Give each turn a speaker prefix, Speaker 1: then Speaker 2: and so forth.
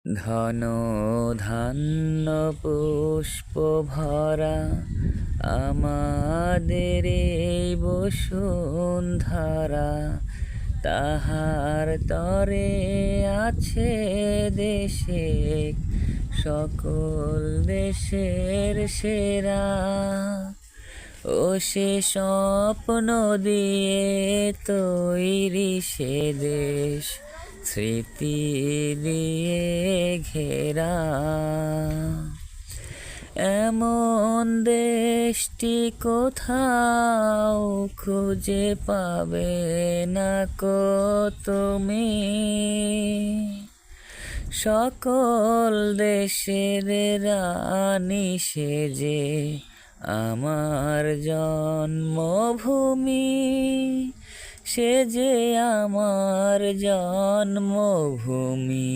Speaker 1: ধন ধান্য পুষ্প ভরা আমাদের এই বসুন্ধরা, তাহার তরে আছে দেশে সকল দেশের সেরা। ও সে স্বপ্ন দিয়ে তৈরি সে দেশ, স্মৃতি দিয়ে ঘেরা। এমন দেশটি কোথাও খুঁজে পাবে না কো তুমি, সকল দেশের রানী সেজে আমার জন্মভূমি, সে যে আমার জন্মভূমি।